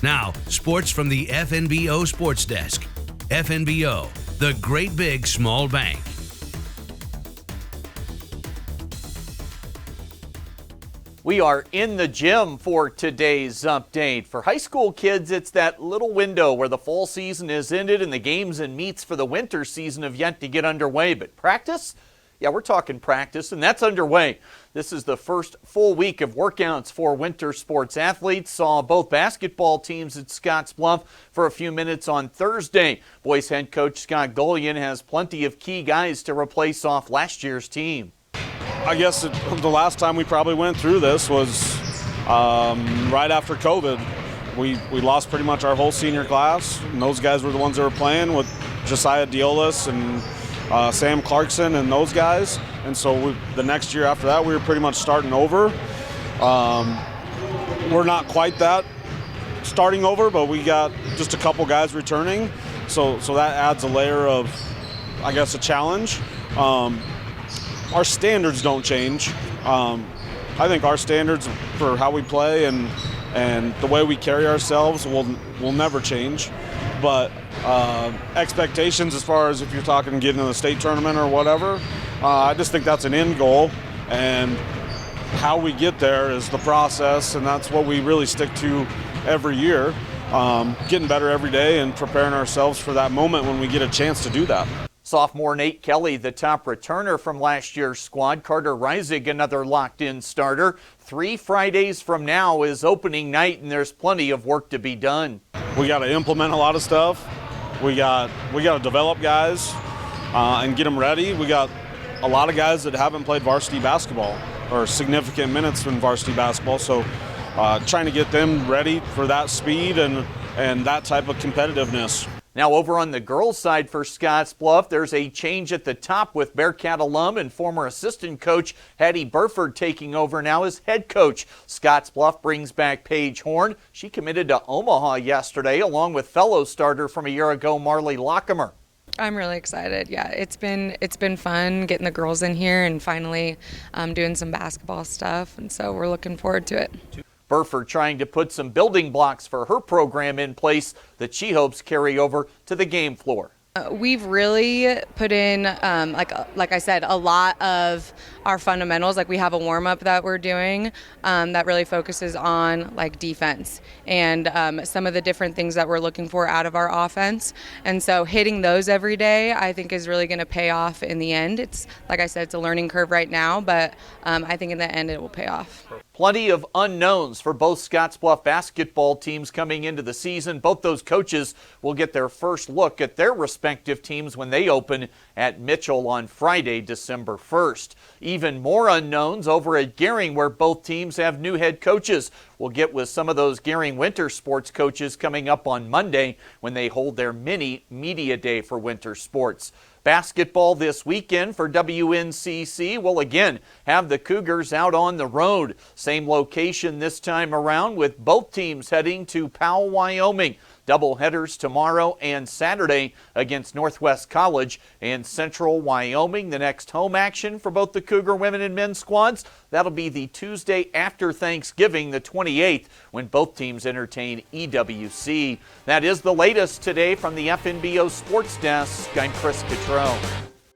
Now, sports from the FNBO Sports Desk. FNBO, the great big small bank. We are in the gym for today's update. For high school kids, it's that little window where the fall season is ended and the games and meets for the winter season have yet to get underway. But practice? Yeah, we're talking practice, and that's underway. This is the first full week of workouts for winter sports athletes. Saw both basketball teams at Scottsbluff for a few minutes on Thursday. Boys head coach Scott Golian has plenty of key guys to replace off last year's team. I guess the last time we probably went through this was right after COVID. We lost pretty much our whole senior class, and those guys were the ones that were playing with Josiah Diolis and Sam Clarkson and those guys. And so the next year after that, we were pretty much starting over. We're not quite that starting over, but we got just a couple guys returning. So that adds a layer of, I guess, a challenge. Our standards don't change. I think our standards for how we play and the way we carry ourselves will never change. But expectations as far as if you're talking getting to the state tournament or whatever, I just think that's an end goal. And how we get there is the process, and that's what we really stick to every year, getting better every day and preparing ourselves for that moment when we get a chance to do that. Sophomore Nate Kelly, the top returner from last year's squad. Carter Reisig, another locked-in starter. 3 Fridays from now is opening night, and there's plenty of work to be done. We got to implement a lot of stuff. We got to develop guys and get them ready. We got a lot of guys that haven't played varsity basketball or significant minutes in varsity basketball, so trying to get them ready for that speed and that type of competitiveness. Now over on the girls' side for Scottsbluff, there's a change at the top with Bearcat alum and former assistant coach Hattie Burford taking over now as head coach. Scottsbluff brings back Paige Horn. She committed to Omaha yesterday along with fellow starter from a year ago Marley Lockemer. I'm really excited. Yeah, it's been fun getting the girls in here and finally doing some basketball stuff, and so we're looking forward to it. Burford trying to put some building blocks for her program in place that she hopes carry over to the game floor. We've really put in, like I said, a lot of our fundamentals. Like we have a warm-up that we're doing that really focuses on like defense and some of the different things that we're looking for out of our offense. And so hitting those every day, I think, is really going to pay off in the end. It's, like I said, it's a learning curve right now, but I think in the end it will pay off. Plenty of unknowns for both Scottsbluff basketball teams coming into the season. Both those coaches will get their first look at their respective teams when they open at Mitchell on Friday, December 1st. Even more unknowns over at Gering, where both teams have new head coaches. We'll get with some of those Gering winter sports coaches coming up on Monday when they hold their mini media day for winter sports. Basketball this weekend for WNCC will again have the Cougars out on the road. Same location this time around with both teams heading to Powell, Wyoming. Doubleheaders tomorrow and Saturday against Northwest College and Central Wyoming. The next home action for both the Cougar women and men's squads, that'll be the Tuesday after Thanksgiving, the 28th, when both teams entertain EWC. That is the latest today from the FNBO Sports Desk. I'm Chris Cottrell.